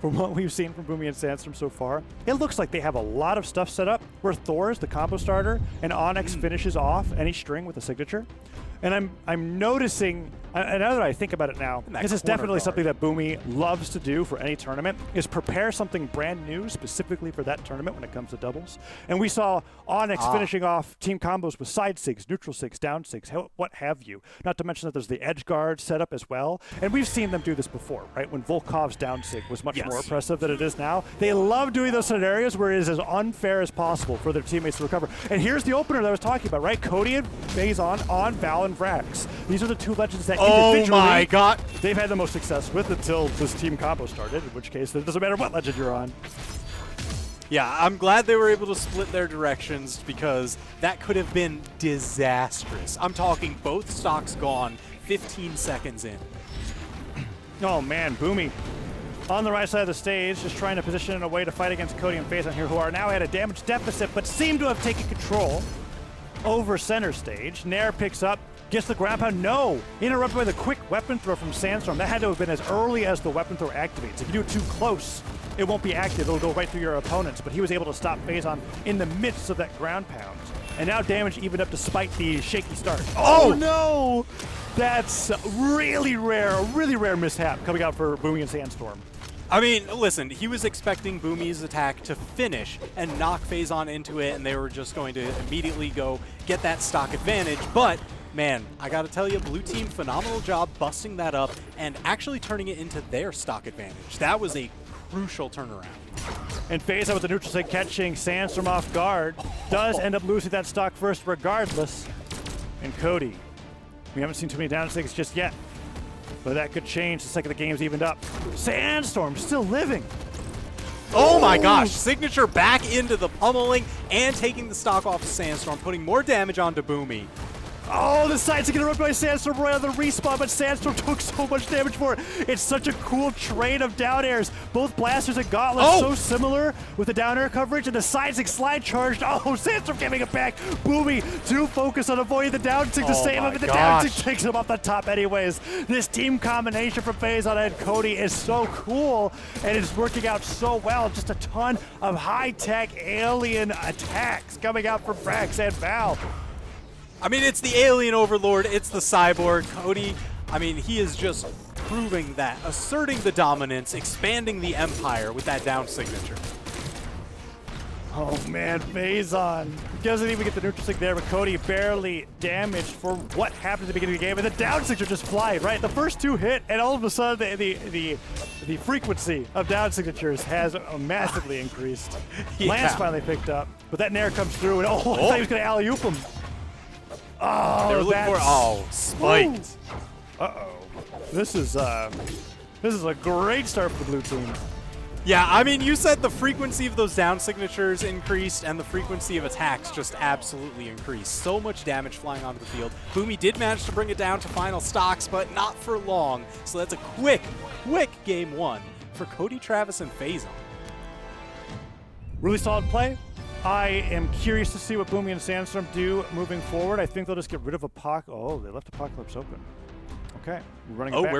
from what we've seen from Boomie and Sandstorm so far, it looks like they have a lot of stuff set up where Thor's the combo starter and Onyx finishes off any string with a signature. And I'm noticing, and now that I think about it now, this is definitely something that Boomie loves to do for any tournament, is prepare something brand new specifically for that tournament when it comes to doubles. And we saw Onyx finishing off team combos with side sigs, neutral sigs, down sigs, what have you. Not to mention that there's the edge guard set up as well. And we've seen them do this before, right? When Volkov's down sig was much more oppressive than it is now. They love doing those scenarios where it is as unfair as possible for their teammates to recover. And here's the opener that I was talking about, right? Cody and Phazon on Val and Vrax. These are the two legends that individually, oh my god, they've had the most success with until this team combo started, in which case it doesn't matter what legend you're on. Yeah, I'm glad they were able to split their directions because that could have been disastrous. I'm talking both stocks gone 15 seconds in. Oh man, Boomie on the right side of the stage, just trying to position in a way to fight against Cody and Phazon here, who are now at a damage deficit, but seem to have taken control over center stage. Nair picks up, gets the ground pound. No! Interrupted by the quick weapon throw from Sandstorm. That had to have been as early as the weapon throw activates. If you do it too close, it won't be active. It'll go right through your opponents. But he was able to stop Phazon in the midst of that ground pound. And now damage evened up despite the shaky start. Oh no! That's really rare mishap coming out for Boomie and Sandstorm. I mean, listen, he was expecting Boomie's attack to finish and knock Phazon into it, and they were just going to immediately go get that stock advantage. But, man, I gotta tell you, blue team, phenomenal job busting that up and actually turning it into their stock advantage. That was a crucial turnaround. And Phazon with the neutral sig catching Sandstorm off guard does end up losing that stock first regardless. And Cody, we haven't seen too many down sigs just yet, but that could change the second the game's evened up. Sandstorm still living. Oh my gosh, signature back into the pummeling and taking the stock off of Sandstorm, putting more damage onto Boomie. Oh, the sides are interrupted by Sandstorm right on the respawn, but Sandstorm took so much damage for it. It's such a cool trade of down airs. Both blasters and gauntlets so similar with the down air coverage and the side sig slide charged. Oh, Sandstorm giving it back. Boomie too focused on avoiding the down sig to save him, and the down sig takes him off the top anyways. This team combination from Phazon and Cody is so cool, and it's working out so well. Just a ton of high-tech alien attacks coming out from Vrax and Val. I mean, it's the alien overlord, it's the cyborg. Cody, I mean, he is just proving that, asserting the dominance, expanding the empire with that down signature. Oh man, Phazon doesn't even get the neutral sig there, but Cody barely damaged for what happened at the beginning of the game, and the down signature just flying, right? The first two hit, and all of a sudden the frequency of down signatures has massively increased. Lance finally picked up, but that Nair comes through, and I thought he was going to alley-oop him. Oh, they were looking for spiked. Uh-oh. This is a great start for the blue team. Yeah, I mean, you said the frequency of those down signatures increased and the frequency of attacks just absolutely increased. So much damage flying onto the field. Boomie did manage to bring it down to final stocks, but not for long. So that's a quick game one for Cody, Travis, and Phazon. Really solid play. I am curious to see what Boomie and Sandstorm do moving forward. I think they'll just get rid of Oh, they left Apocalypse open. Okay, we're running back.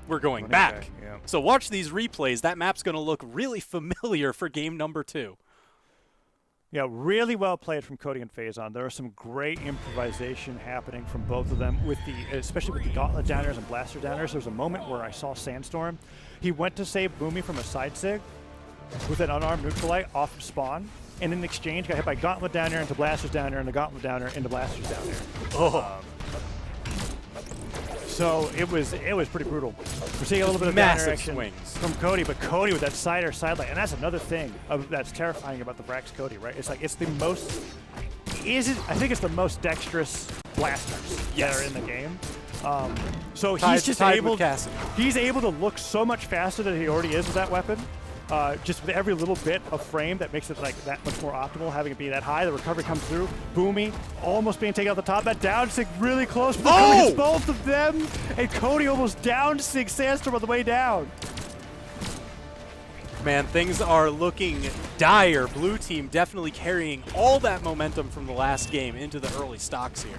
We're going back. Yeah. So watch these replays. That map's going to look really familiar for game number 2. Yeah, really well played from Cody and Phazon. There was some great improvisation happening from both of them, especially with the gauntlet downers and blaster downers. There was a moment where I saw Sandstorm. He went to save Boomie from a side sig with an unarmed neutralite off of spawn, and in exchange got hit by gauntlet down air into blasters down air and the gauntlet down air into blasters down air. So it was pretty brutal. We're seeing a little bit of down air action from Cody, but Cody with that side air side light, and that's another thing that's terrifying about the Vrax Cody, right? It's like it's the most I think it's the most dexterous blasters that are in the game. So he's just able to look so much faster than he already is with that weapon. Just with every little bit of frame that makes it like that much more optimal, having it be that high. The recovery comes through. Boomie almost being taken out the top. That down sig really close. But it's both of them. And Cody almost down sig Sandstorm on the way down. Man, things are looking dire. Blue team definitely carrying all that momentum from the last game into the early stocks here.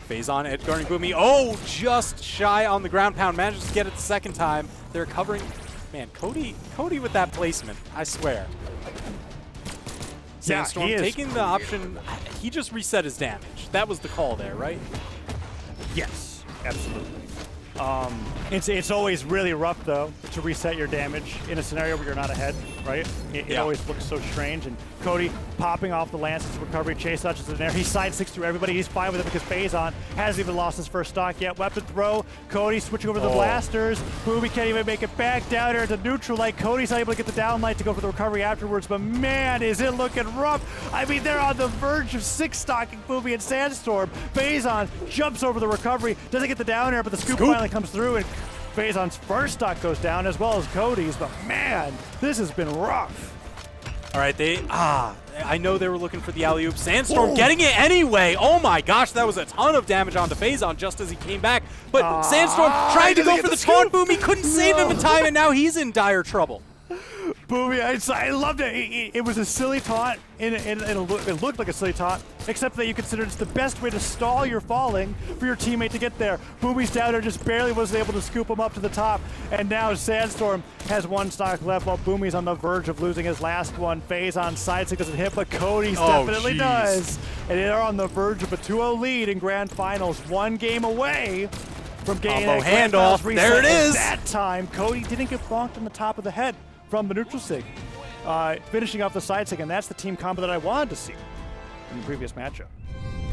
Phazon edgeguarding Boomie. Oh, just shy on the ground pound. Manages to get it the second time. They're covering. Man, Cody with that placement, I swear. Sandstorm taking the option. He just reset his damage. That was the call there, right? Yes, absolutely. It's always really rough, though, to reset your damage in a scenario where you're not ahead, right? It always looks so strange. And Cody popping off the Lance's recovery, chase touches in there. He side six through everybody. He's fine with it because Phazon hasn't even lost his first stock yet. Weapon throw. Cody switching over to the blasters. Boomie can't even make it back down there to neutral light. Cody's not able to get the down light to go for the recovery afterwards, but man, is it looking rough. I mean, they're on the verge of six stocking Boomie and Sandstorm. Phazon jumps over the recovery, doesn't get the down air, but the scoop finally comes through, and Phazon's first stock goes down as well as Cody's, but man, this has been rough. All right, I know they were looking for the alley-oop. Sandstorm getting it anyway. Oh my gosh, that was a ton of damage onto Phazon just as he came back. But Sandstorm trying to go for the taunt boom. He couldn't save him in time, and now he's in dire trouble. Boomie, I loved it. It was a silly taunt, and it looked like a silly taunt, except that you considered it's the best way to stall your falling for your teammate to get there. Boomie's down there, just barely was able to scoop him up to the top, and now Sandstorm has one stock left while Boomie's on the verge of losing his last one. Phazon side stick doesn't hit, but Cody's definitely does. And they're on the verge of a 2-0 lead in Grand Finals, one game away from getting a handoff. There it is. That time, Cody didn't get bonked on the top of the head from the neutral sig, finishing off the side sig, and that's the team combo that I wanted to see in the previous matchup.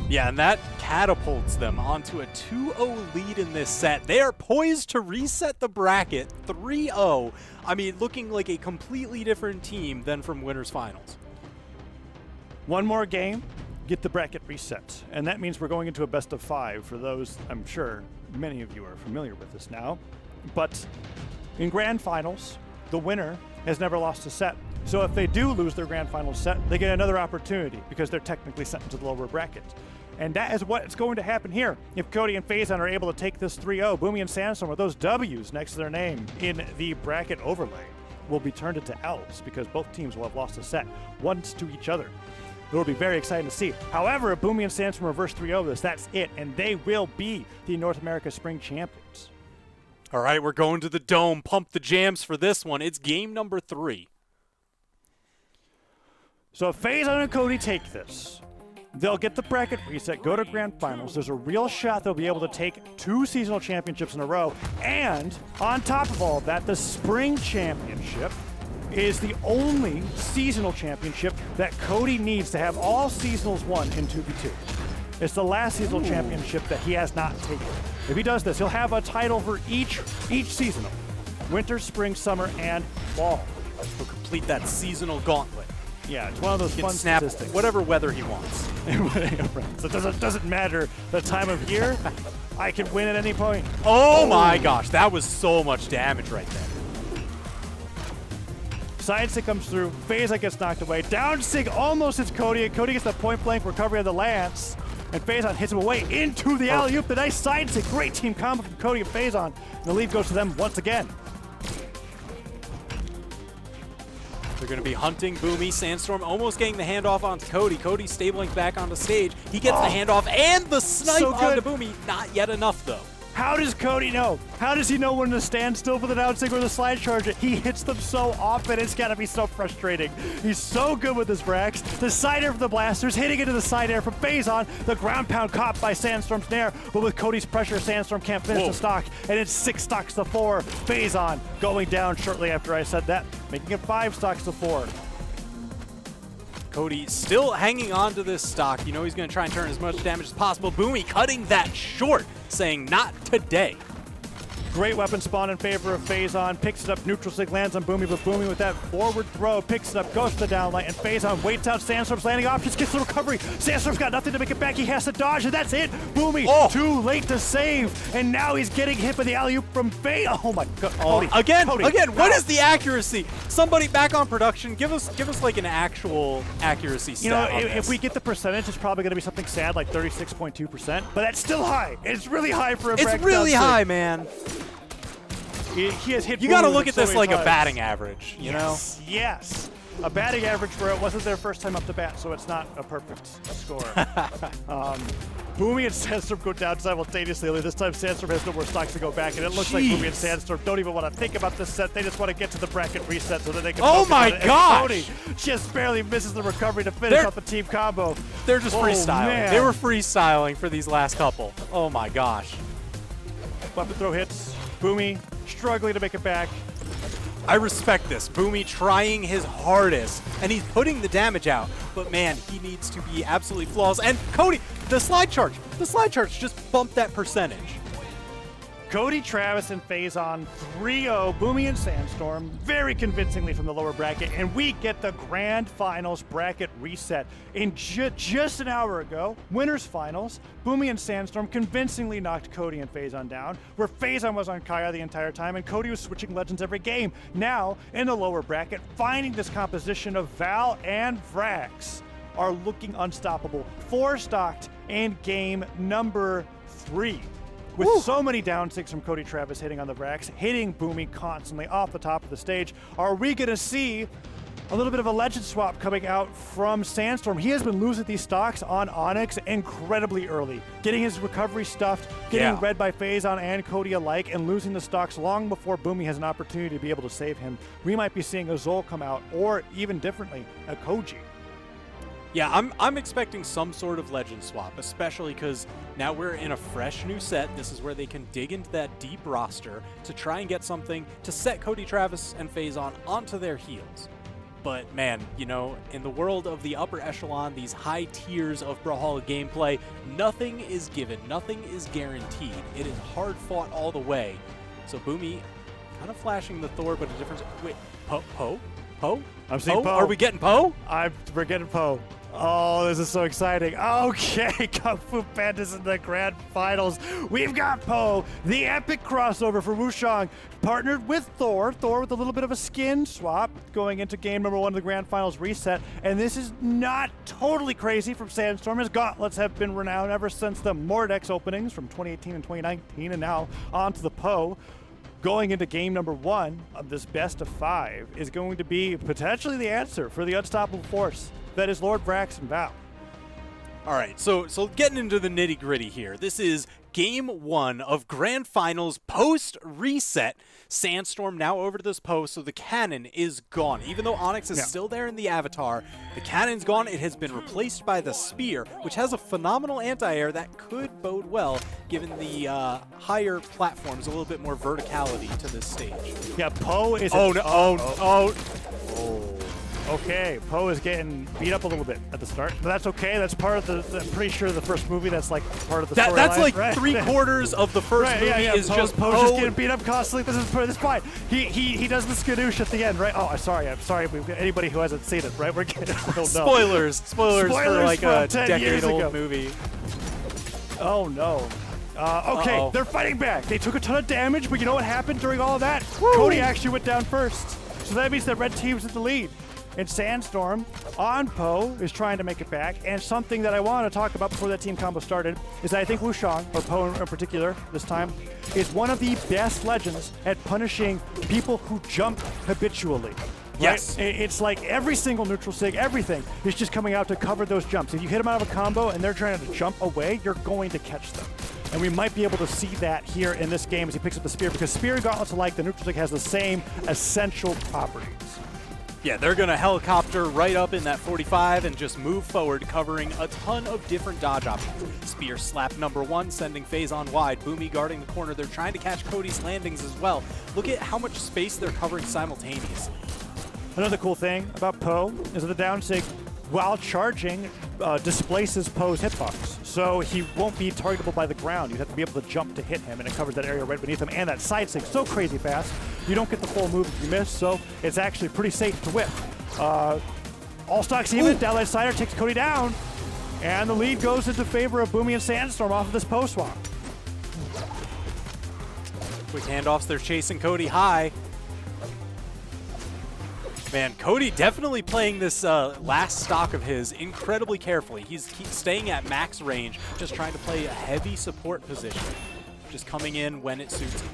Yeah, and that catapults them onto a 2-0 lead in this set. They are poised to reset the bracket 3-0. I mean, looking like a completely different team than from Winners Finals. One more game, get the bracket reset, and that means we're going into a best of 5 for those, I'm sure many of you are familiar with this now. But in Grand Finals, the winner has never lost a set. So if they do lose their Grand Finals set, they get another opportunity because they're technically sent into the lower bracket. And that is what's going to happen here. If Cody and Phazon are able to take this 3-0, Boomie and Sandstorm with those W's next to their name in the bracket overlay will be turned into L's because both teams will have lost a set once to each other. It will be very exciting to see. However, if Boomie and Sandstorm reverse 3-0 this, that's it, and they will be the North America Spring Champions. All right, we're going to the Dome. Pump the jams for this one. It's game number 3. So if Phazon and Cody take this, they'll get the bracket reset, go to Grand Finals. There's a real shot they'll be able to take 2 seasonal championships in a row. And on top of all of that, the Spring Championship is the only seasonal championship that Cody needs to have all seasonals won in 2v2. It's the last seasonal championship that he has not taken. If he does this, he'll have a title for each seasonal. Winter, spring, summer, and fall. He'll complete that seasonal gauntlet. Yeah, it's one of those He can fun snap statistics. whatever weather he wants. So it doesn't matter the time of year. I can win at any point. Oh my gosh, that was so much damage right there. Side stick comes through. Phazon gets knocked away. Down sig almost hits Cody, and Cody gets the point blank recovery of the Lance. And Phazon hits him away into the alley-oop. The nice side stick. Great team combo from Cody and Phazon. The lead goes to them once again. They're going to be hunting Boomie. Sandstorm almost getting the handoff onto Cody. Cody stabling back onto stage. He gets the handoff and the snipe onto Boomie. Not yet enough, though. How does Cody know? How does he know when to stand still for the down sig or the slide charge? He hits them so often, it's gotta be so frustrating. He's so good with his racks. The side air from the blasters, hitting into the side air from Phazon. The ground pound caught by Sandstorm's nair, but with Cody's pressure, Sandstorm can't finish the stock, and it's 6 stocks to 4. Phazon going down shortly after I said that, making it 5 stocks to 4. Cody still hanging on to this stock. You know he's going to try and turn as much damage as possible. Boomie cutting that short, saying not today. Great weapon spawn in favor of Phazon. Picks it up, neutral sig lands on Boomie, but Boomie with that forward throw picks it up, goes to the downlight, and Phazon waits out Sandstorm's landing options, gets the recovery. Sandstorm's got nothing to make it back. He has to dodge, and that's it. Boomie, too late to save, and now he's getting hit by the alley-oop from Phazon. Oh my God, Cody. Again, what is the accuracy? Somebody back on production, give us like an actual accuracy stat. You know, if we get the percentage, it's probably going to be something sad like 36.2%, but that's still high. It's really high for a bracket. It's really high, man. He has hit. You got to look at this like a batting average, you know? Yes. A batting average where it wasn't their first time up to bat, so it's not a perfect score. Boomie and Sandstorm go down simultaneously. Only this time Sandstorm has no more stocks to go back, and it looks like Boomie and Sandstorm don't even want to think about this set. They just want to get to the bracket reset so that they can. Oh my gosh! Cody just barely misses the recovery to finish off the team combo. They're just freestyling. Man. They were freestyling for these last couple. Oh my gosh. Weapon throw hits. Boomie struggling to make it back. I respect this. Boomie trying his hardest, and he's putting the damage out. But man, he needs to be absolutely flawless. And Cody, the slide charge just bumped that percentage. Cody, Travis, and Phazon 3-0 Boomie and Sandstorm very convincingly from the lower bracket, and we get the grand finals bracket reset. In just an hour ago, winners finals, Boomie and Sandstorm convincingly knocked Cody and Phazon down, where Phazon was on Kaya the entire time and Cody was switching legends every game. Now, in the lower bracket, finding this composition of Val and Vrax are looking unstoppable. 4-stocked in game number 3. With so many down 6 from Cody Travis hitting on the Vrax, hitting Boomie constantly off the top of the stage, are we going to see a little bit of a legend swap coming out from Sandstorm? He has been losing these stocks on Onyx incredibly early, getting his recovery stuffed, getting read by Phazon and Cody alike, and losing the stocks long before Boomie has an opportunity to be able to save him. We might be seeing a Zol come out, or even differently, a Koji. Yeah, I'm expecting some sort of legend swap, especially because now we're in a fresh new set. This is where they can dig into that deep roster to try and get something to set Cody Travis and Phazon onto their heels. But man, you know, in the world of the upper echelon, these high tiers of Brawlhalla gameplay, nothing is given, nothing is guaranteed. It is hard fought all the way. So Boomie kind of flashing the Thor, but a difference. Wait, Poe? I'm seeing Poe. Are we getting Poe? We're getting Poe. Oh, this is so exciting. Okay, Kung Fu Panda's in the grand finals. We've got Poe, the epic crossover for Wushang, partnered with Thor. Thor with a little bit of a skin swap going into game number 1 of the grand finals reset. And this is not totally crazy from Sandstorm. His gauntlets have been renowned ever since the Mordex openings from 2018 and 2019, and now on to the Poe. Going into game number 1 of this best of 5 is going to be potentially the answer for the unstoppable force that is Lord Vrax and Val. All right, so getting into the nitty-gritty here. This is game 1 of grand finals post-reset. Sandstorm now over to this post, so the cannon is gone. Even though Onyx is still there in the avatar, the cannon's gone. It has been replaced by the spear, which has a phenomenal anti-air that could bode well, given the higher platforms, a little bit more verticality to this stage. Yeah, Poe is... Okay, Poe is getting beat up a little bit at the start. But that's okay. That's part of the I'm pretty sure the first movie, that's like part of the storyline. That's like right? 3/4 of the first movie is Poe's just just getting beat up constantly. This is fine. He does the skadoosh at the end, right? Oh, I'm sorry. We've got anybody who hasn't seen it, right? We're getting Spoilers for like a decade-old movie. Oh no. Okay, they're fighting back. They took a ton of damage, but you know what happened during all of that? Woo! Cody actually went down first. So that means that red team's in the lead. And Sandstorm on Poe is trying to make it back. And something that I want to talk about before that team combo started is that I think Wushang, or Poe in particular this time, is one of the best legends at punishing people who jump habitually. Right? Yes. It's like every single neutral sig, everything is just coming out to cover those jumps. If you hit them out of a combo and they're trying to jump away, you're going to catch them. And we might be able to see that here in this game as he picks up the spear, because spear and gauntlets alike, the neutral sig has the same essential properties. Yeah, they're going to helicopter right up in that 45 and just move forward, covering a ton of different dodge options. Spear slap number 1, sending Phazon wide. Boomie guarding the corner. They're trying to catch Cody's landings as well. Look at how much space they're covering simultaneously. Another cool thing about Poe is that the down sig, while charging, displaces Poe's hitbox. So he won't be targetable by the ground. You have to be able to jump to hit him, and it covers that area right beneath him. And that side sig so crazy fast, you don't get the full move if you miss, so it's actually pretty safe to whip. All stocks even, downlight Sider takes Cody down, and the lead goes into favor of Boomie and Sandstorm off of this Poe swap. Quick handoffs, they're chasing Cody high. Man, Cody definitely playing this last stock of his incredibly carefully. He's staying at max range, just trying to play a heavy support position, just coming in when it suits him.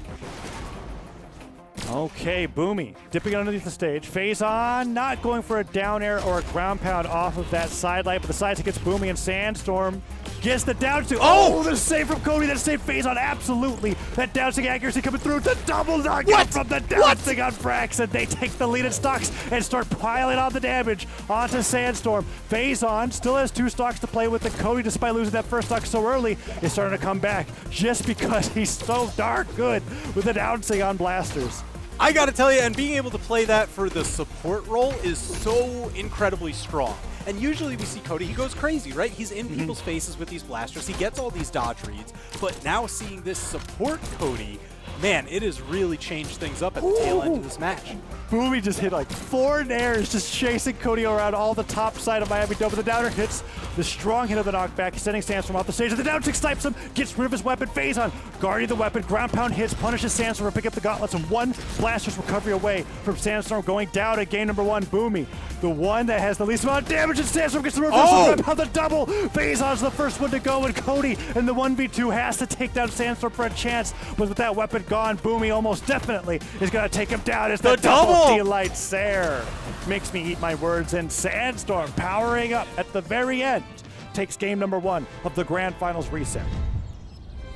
Okay, Boomie dipping underneath the stage. Phazon not going for a down air or a ground pound off of that side light, but the side hits Boomie and Sandstorm Gets the down to. Oh, the save from Cody. That saved Phazon. Absolutely. That downsing accuracy coming through. The double knockout from the downsing on Frax. And they take the lead in stocks and start piling on the damage onto Sandstorm. Phazon still has 2 stocks to play with. And Cody, despite losing that first stock so early, is starting to come back just because he's so darn good with the downsing on blasters. I gotta tell you, and being able to play that for the support role is so incredibly strong. And usually we see Cody, he goes crazy, right? He's in people's faces with these blasters. He gets all these dodge reads. But now seeing this support Cody, man, it has really changed things up at the tail end of this match. Boomie just hit like 4 nairs, just chasing Cody around all the top side of Miami Dome. But the downer hits the strong hit of the knockback, sending Sandstorm off the stage. And the down 6 snipes him, gets rid of his weapon. Phazon guarding the weapon, ground pound hits, punishes Sandstorm to pick up the gauntlets, and 1 blaster's recovery away from Sandstorm going down at game number 1. Boomie, the one that has the least amount of damage, and Sandstorm gets the reversal grab on the double. Phazon's the first one to go, and Cody in the 1v2 has to take down Sandstorm for a chance. But with that weapon gone, Boomie almost definitely is going to take him down. It's the double delight Sair. Makes me eat my words, and Sandstorm powering up at the very end takes game number 1 of the Grand Finals reset.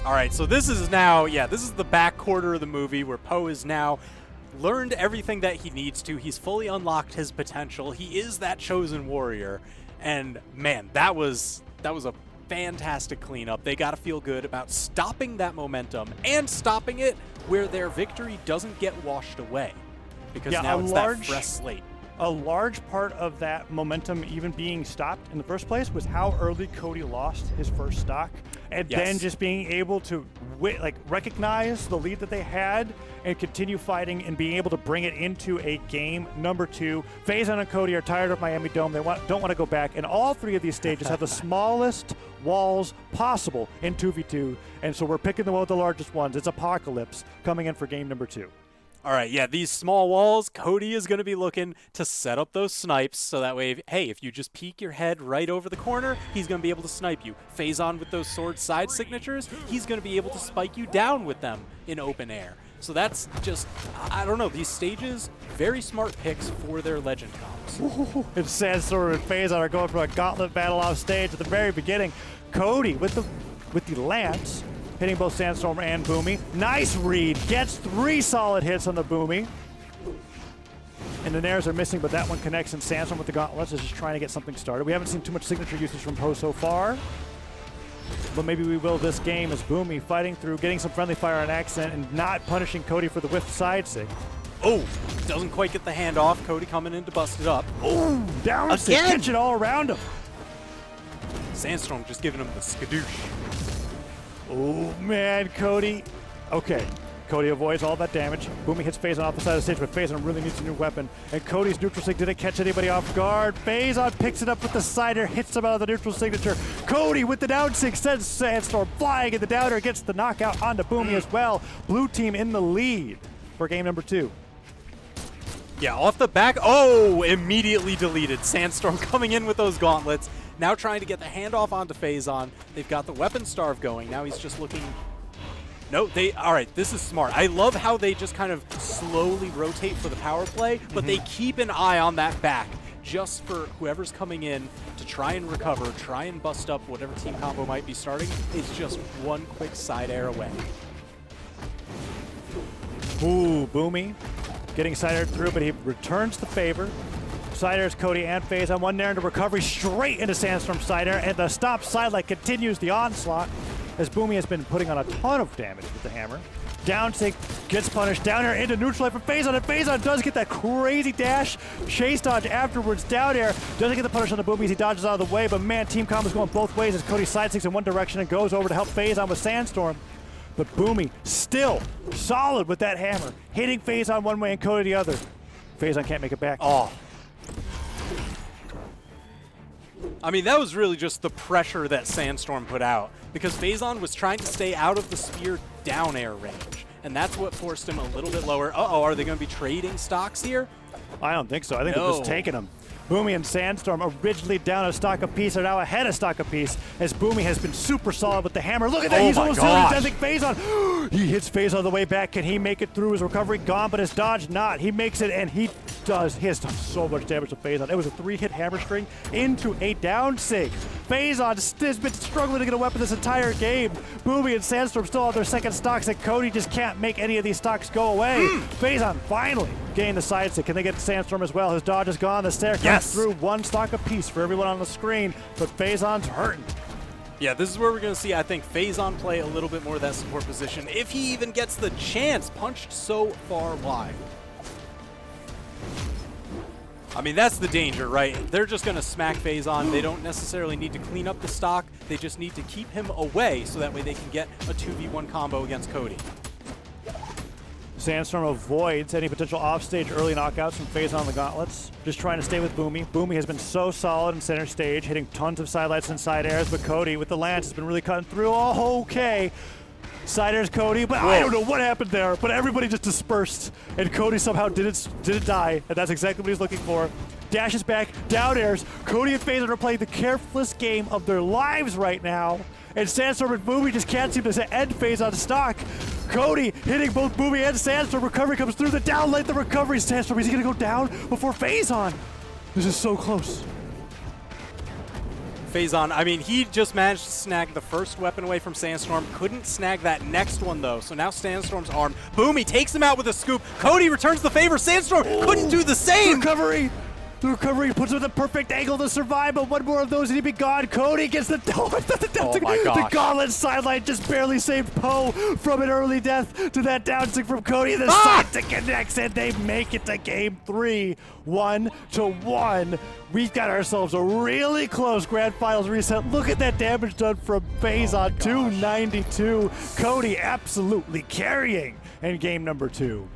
All right, so this is now, this is the back quarter of the movie where Poe is now learned everything that he needs to. He's fully unlocked his potential. He is that chosen warrior. And man, that was a fantastic cleanup. They got to feel good about stopping that momentum and stopping it where their victory doesn't get washed away. Because now it's that fresh slate. A large part of that momentum even being stopped in the first place was how early Cody lost his first stock, and then just being able to recognize the lead that they had and continue fighting and being able to bring it into a game number 2. Phazon and Cody are tired of Miami Dome. They don't want to go back, and all 3 of these stages have the smallest walls possible in 2v2, and so we're picking the one with the largest ones. It's Apocalypse coming in for game number 2. All right, these small walls, Cody is going to be looking to set up those snipes so that way, if you just peek your head right over the corner, he's going to be able to snipe you. Phazon with those sword side signatures, he's going to be able to spike you down with them in open air. So that's just, I don't know, these stages, very smart picks for their legend comps. And Sandstorm and Phazon are going for a gauntlet battle off stage at the very beginning. Cody with the lance, hitting both Sandstorm and Boomie. Nice read. Gets 3 solid hits on the Boomie. And the nairs are missing, but that one connects, and Sandstorm with the gauntlets is just trying to get something started. We haven't seen too much signature usage from Poe so far, but maybe we will this game as Boomie fighting through, getting some friendly fire on accident, and not punishing Cody for the whiff side sig. Oh, doesn't quite get the hand off. Cody coming in to bust it up. Oh, down sig, catching all around him. Sandstorm just giving him the skadoosh. Oh, man, Cody. Okay, Cody avoids all that damage. Boomie hits Phazon off the side of the stage, but Phazon really needs a new weapon. And Cody's neutral sig didn't catch anybody off guard. Phazon picks it up with the cider, hits him out of the neutral signature. Cody with the down sig sends Sandstorm flying, and the downer gets the knockout onto Boomie as well. Blue team in the lead for game number 2. Yeah, off the back. Oh, immediately deleted. Sandstorm coming in with those gauntlets. Now trying to get the handoff onto Phazon. They've got the weapon starve going. Now he's just looking. No, all right, this is smart. I love how they just kind of slowly rotate for the power play, but they keep an eye on that back just for whoever's coming in to try and recover, try and bust up whatever team combo might be starting. It's just one quick side air away. Ooh, Boomie getting side-aired through, but he returns the favor. Side-airs Cody and Phazon. One nair into recovery, straight into Sandstorm side-air, and the stop sidelight continues the onslaught as Boomie has been putting on a ton of damage with the hammer. Down sig gets punished, down air into neutral from Phazon, and Phazon does get that crazy dash, chase dodge afterwards, down air, doesn't get the punish on the Boomie as he dodges out of the way, but man, team combo's going both ways as Cody side sigs in one direction and goes over to help Phazon with Sandstorm. But Boomie still solid with that hammer, hitting Phazon one way and Cody the other. Phazon can't make it back. Oh. I mean, that was really just the pressure that Sandstorm put out because Phazon was trying to stay out of the spear down air range, and that's what forced him a little bit lower. Uh-oh, are they going to be trading stocks here? I don't think so. I think they're just taking them. Boomie and Sandstorm, originally down a stock apiece, are now ahead of stock apiece as Boomie has been super solid with the hammer. Look at that, he's almost doing Phazon. He hits Phazon on the way back. Can he make it through? His recovery gone, but his dodge not. He makes it, and he does. He has done so much damage to Phazon. It was a 3-hit hammer string into a down sig Phazon has been struggling to get a weapon this entire game. Boomie and Sandstorm still have their second stocks, and Cody just can't make any of these stocks go away. Phazon finally getting the side stick. Can they get Sandstorm as well? His dodge is gone. The stare comes through. One stock apiece for everyone on the screen, but Phazon's hurting. Yeah, this is where we're going to see, I think, Phazon play a little bit more of that support position, if he even gets the chance, punched so far wide. I mean, that's the danger, right? They're just going to smack Phazon. They don't necessarily need to clean up the stock. They just need to keep him away so that way they can get a 2v1 combo against Cody. Sandstorm avoids any potential offstage early knockouts from Phazon on the gauntlets. Just trying to stay with Boomie. Boomie has been so solid in center stage, hitting tons of side lights and side airs, but Cody with the lance has been really cutting through. Oh, okay. Side airs Cody, but I don't know what happened there, but everybody just dispersed, and Cody somehow didn't die, and that's exactly what he's looking for. Dashes back, down airs. Cody and Phazon are playing the carefulest game of their lives right now, and Sandstorm and Boomie just can't seem to end Phazon's stock. Cody hitting both Boomie and Sandstorm. Recovery comes through. The down light, the recovery. Sandstorm, is he going to go down before Phazon? This is so close. Phazon, I mean, he just managed to snag the first weapon away from Sandstorm. Couldn't snag that next one, though. So now Sandstorm's armed. Boomie takes him out with a scoop. Cody returns the favor. Sandstorm couldn't do the same. Recovery. The recovery puts him at the perfect angle to survive, but one more of those and he'd be gone. Cody gets the Oh my gosh. The gauntlet sideline just barely saved Poe from an early death to that down stick from Cody. The side stick connects and they make it to game 3, 1-1. We've got ourselves a really close grand finals reset. Look at that damage done from Phazon, 292. Cody absolutely carrying in game number 2.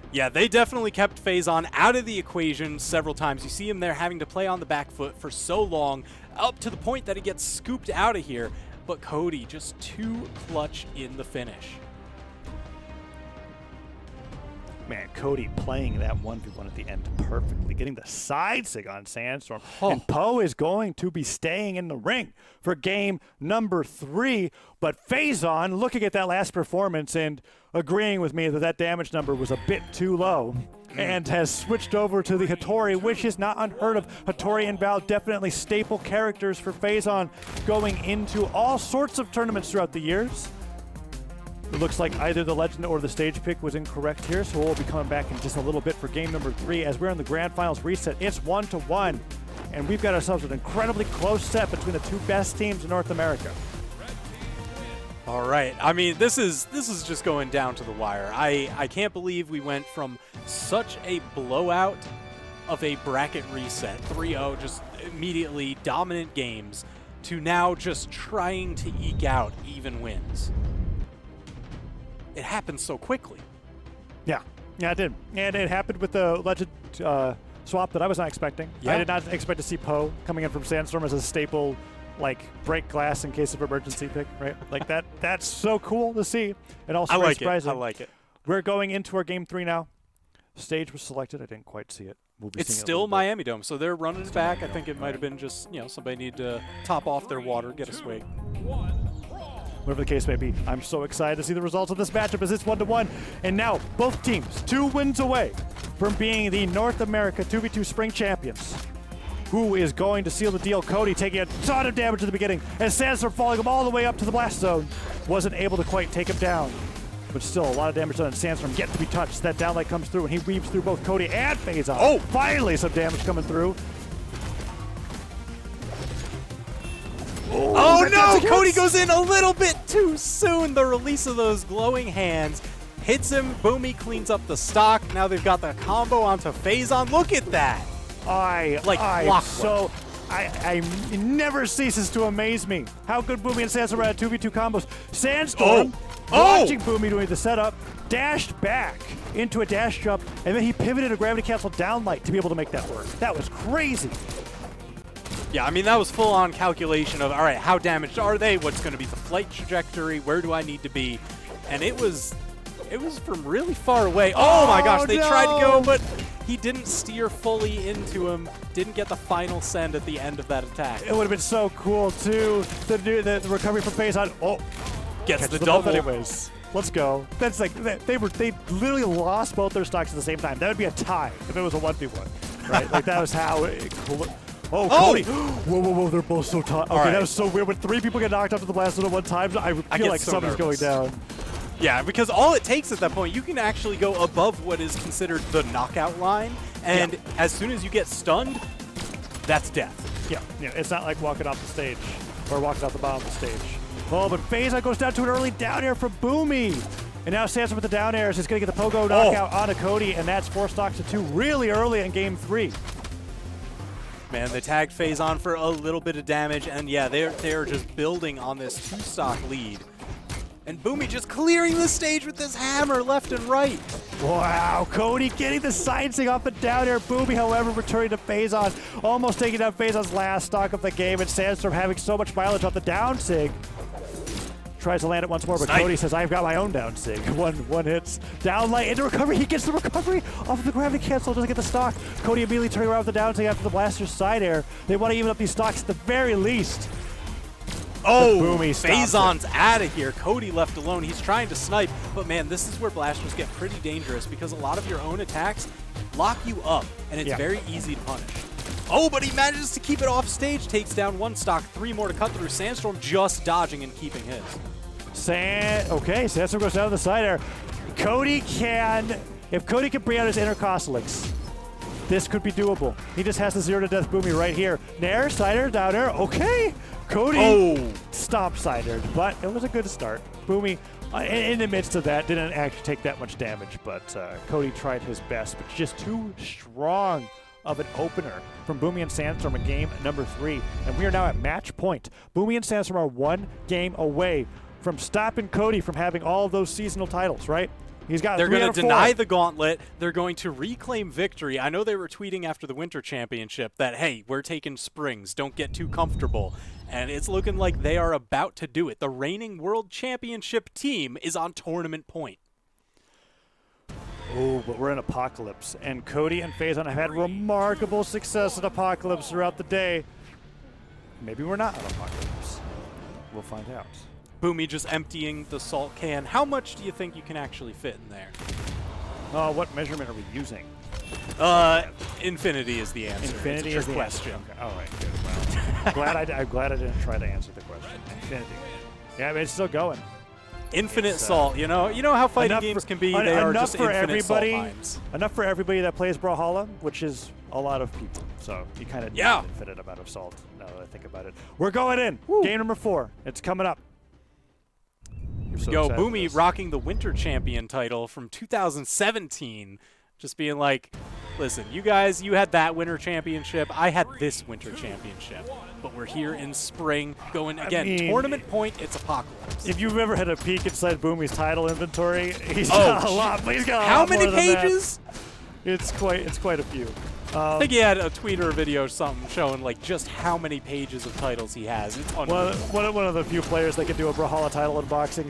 Yeah, they definitely kept Phazon out of the equation several times. You see him there having to play on the back foot for so long, up to the point that he gets scooped out of here. But Cody just too clutch in the finish. Man, Cody playing that 1v1 at the end perfectly, getting the side sig on Sandstorm. And Poe is going to be staying in the ring for game number 3. But Phazon looking at that last performance and agreeing with me that that damage number was a bit too low and has switched over to the Hattori, which is not unheard of. Hattori and Val definitely staple characters for Phazon going into all sorts of tournaments throughout the years. It looks like either the legend or the stage pick was incorrect here, so we'll be coming back in just a little bit for game number 3 as we're in the grand finals reset. It's 1-1, and we've got ourselves an incredibly close set between the two best teams in North America. All right. I mean, this is just going down to the wire. I can't believe we went from such a blowout of a bracket reset, 3-0, just immediately dominant games, to now just trying to eke out even wins. It happened so quickly. Yeah, it did. And it happened with the legend swap that I was not expecting. Yeah. I did not expect to see Poe coming in from Sandstorm as a staple, like, break glass in case of emergency pick, right? Like, that's so cool to see. And also very surprising. I like it. We're going into our game 3 now. Stage was selected. I didn't quite see it. We'll be It's seeing it still Miami Dome, so they're running it back. I think it might have been just, somebody need to top off their water, get a swig. Whatever the case may be, I'm so excited to see the results of this matchup as it's 1-1. And now, both teams 2 wins away from being the North America 2v2 Spring Champions. Who is going to seal the deal? Cody taking a ton of damage at the beginning, and Sandstorm falling him all the way up to the blast zone. Wasn't able to quite take him down, but still a lot of damage done. And Sandstorm yet to be touched. That downlight comes through, and he weaves through both Cody and Phazon. Oh, finally some damage coming through. Oh no! Cody goes in a little bit too soon. The release of those glowing hands hits him. Boomie cleans up the stock. Now they've got the combo onto Phazon. Look at that! I never ceases to amaze me how good Boomie and Sandstorm are at 2v2 combos. Sandstorm watching Boomie doing the setup, dashed back into a dash jump, and then he pivoted a gravity cancel downlight to be able to make that work. That was crazy. Yeah, I mean, that was full-on calculation of, all right, how damaged are they? What's going to be the flight trajectory? Where do I need to be? And it was from really far away. Oh my gosh, they tried to go, but he didn't steer fully into him. Didn't get the final send at the end of that attack. It would have been so cool, too, to do the recovery from Phazon. Oh, gets the double. Anyways. Let's go. That's like, they literally lost both their stocks at the same time. That would be a tie if it was a 1v1, right? Like, that was how Oh, Cody. Whoa, they're both so tough. Okay, that was so weird. When 3 people get knocked out to the blast at one time, I feel like something's going down. Yeah, because all it takes at that point, you can actually go above what is considered the knockout line, and as soon as you get stunned, that's death. Yeah, it's not like walking off the stage or walking off the bottom of the stage. Oh, but Phazon goes down to an early down air from Boomie. And now Sandstorm with the down airs is going to get the pogo knockout onto Cody, and that's 4 stocks to 2 really early in game 3. Man, they tagged Phazon for a little bit of damage, and yeah, they're just building on this 2-stock lead. And Boomie just clearing the stage with this hammer left and right. Wow, Cody getting the side sig off the down air. Boomie, however, returning to Phazon, almost taking down Phazon's last stock of the game, and Sandstorm having so much mileage off the down sig. Tries to land it once more, but Cody says, I've got my own down sig. One hits. Down light into recovery. He gets the recovery off of the gravity cancel. Doesn't get the stock. Cody immediately turning around with the down sig after the blaster's side air. They want to even up these stocks at the very least. Oh, Phazon's out of here. Cody left alone. He's trying to snipe, but man, this is where blasters get pretty dangerous because a lot of your own attacks lock you up, and it's very easy to punish. Oh, but he manages to keep it off stage. Takes down 1 stock, 3 more to cut through. Sandstorm just dodging and keeping his. Okay, Sandstorm goes down to the side air. If Cody can bring out his intercostalics, this could be doable. He just has the 0 to death Boomie right here. Nair, side air, down air. Okay. Cody stopped side air, but it was a good start. Boomie, in the midst of that, didn't actually take that much damage, but Cody tried his best, but just too strong of an opener from Boomie and Sandstorm in game number 3. And we are now at match point. Boomie and Sandstorm are 1 game away from stopping Cody from having all of those seasonal titles, right? He's got They're going to deny the gauntlet. They're going to reclaim victory. I know they were tweeting after the Winter Championship that, hey, we're taking springs. Don't get too comfortable. And it's looking like they are about to do it. The reigning World Championship team is on tournament point. Oh, but we're in Apocalypse. And Cody and Phazon have had remarkable success in Apocalypse throughout the day. Maybe we're not in Apocalypse. We'll find out. Boomie just emptying the salt can. How much do you think you can actually fit in there? What measurement are we using? Infinity is the answer. Infinity is the question. Okay. All right, good. Well, I'm glad I didn't try to answer the question. Infinity. Yeah, I mean, it's still going. Infinite salt. You know how fighting games can be. They are just infinite salt mines. Enough for everybody that plays Brawlhalla, which is a lot of people. So you kind of need an infinite amount of salt. Now that I think about it, we're going in. Woo. Game number 4. It's coming up. Yo, Boomie rocking the Winter Champion title from 2017. Just being like, listen, you guys, you had that Winter Championship. I had this Winter Championship. But we're here in spring going, again, tournament point, it's Apocalypse. If you've ever had a peek inside Boomie's title inventory, he's got a lot. But he's got a How lot many more than pages? That. It's quite a few. I think he had a tweet or a video or something showing like just how many pages of titles he has. It's one of the few players that can do a Brawlhalla title unboxing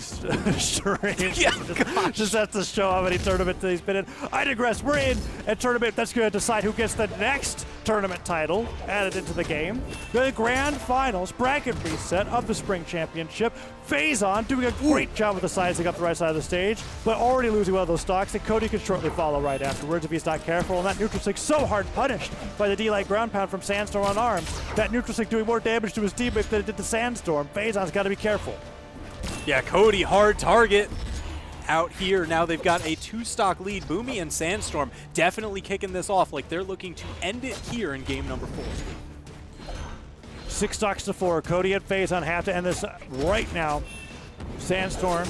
stream. Just has to show how many tournaments he's been in. I digress. We're in a tournament that's going to decide who gets the next tournament title added into the game. The grand finals bracket reset of the Spring Championship. Phazon doing a great job with the sizing up the right side of the stage, but already losing one of those stocks, and Cody can shortly follow right afterwards if he's not careful. And that neutral stick so hard punished by the D-Light ground pound from Sandstorm on arms. That neutral stick doing more damage to his teammate than it did to Sandstorm. Phazon's got to be careful. Yeah, Cody, hard target out here. Now they've got a 2-stock lead. Boomie and Sandstorm definitely kicking this off like they're looking to end it here in game number 4. 6 stocks to 4. Cody and Phazon have to end this right now. Sandstorm.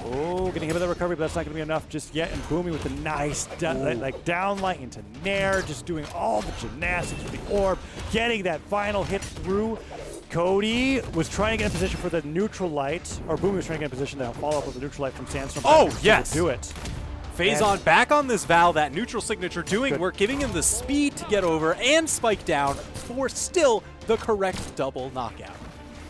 Oh, getting hit with the recovery, but that's not going to be enough just yet. And Boomie with a nice downlight into Nair, just doing all the gymnastics with the orb, getting that final hit through. Cody was trying to get in position for the neutral light, or Boomie was trying to get in position to follow up with the neutral light from Sandstorm. Oh, yes. Do it. Phazon back on this Val, that neutral signature doing work, giving him the speed to get over and spike down for still the correct double knockout.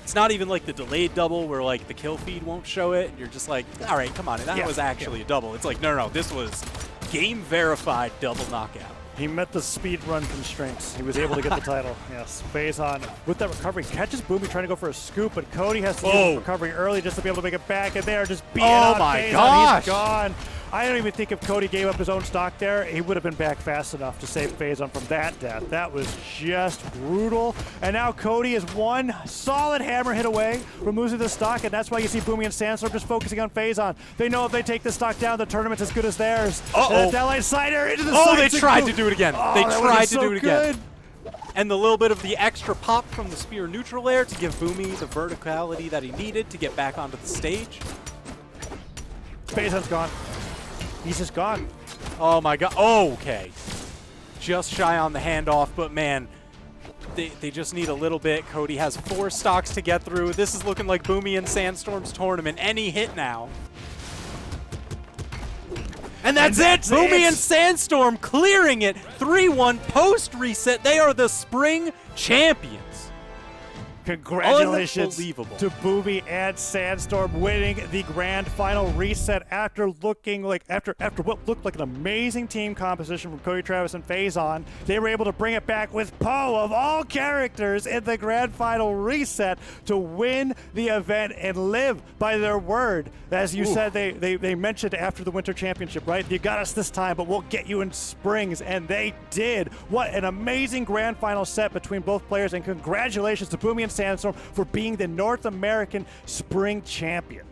It's not even like the delayed double where like the kill feed won't show it. You're just like, all right, come on, that was actually a double. It's like, no, this was game verified double knockout. He met the speed run constraints. He was able to get the title. Yes, Phazon with that recovery catches Boomie trying to go for a scoop, but Cody has to use recovery early just to be able to make it back, and they are just beating on Phazon. Gosh. He's gone. I don't even think if Cody gave up his own stock there, he would have been back fast enough to save Phazon from that death. That was just brutal. And now Cody is one solid hammer hit away from losing the stock, and that's why you see Boomie and Sandstorm just focusing on Phazon. They know if they take this stock down, the tournament's as good as theirs. Uh-oh. That line slider into the Oh, sides they and tried boom. to do it again. Oh, They that tried was to so do it again. good. And the little bit of the extra pop from the spear neutral air to give Boomie the verticality that he needed to get back onto the stage. Phazon's gone. He's just gone. Oh my god. Oh, okay. Just shy on the handoff, but man, they just need a little bit. Cody has 4 stocks to get through. This is looking like Boomie and Sandstorm's tournament. Any hit now. And that's it! Boomie and Sandstorm clearing it. 3-1 post reset. They are the spring champions. Congratulations Unbelievable. to Boomie and Sandstorm winning the grand final reset after looking like after what looked like an amazing team composition from Cody, Travis, and Phazon. They were able to bring it back with Poe of all characters in the grand final reset to win the event and live by their word. As you said, they mentioned after the Winter Championship, right? You got us this time, but we'll get you in Springs, and they did. What an amazing grand final set between both players, and congratulations to Boomie and Sandstorm for being the North American Spring Champion.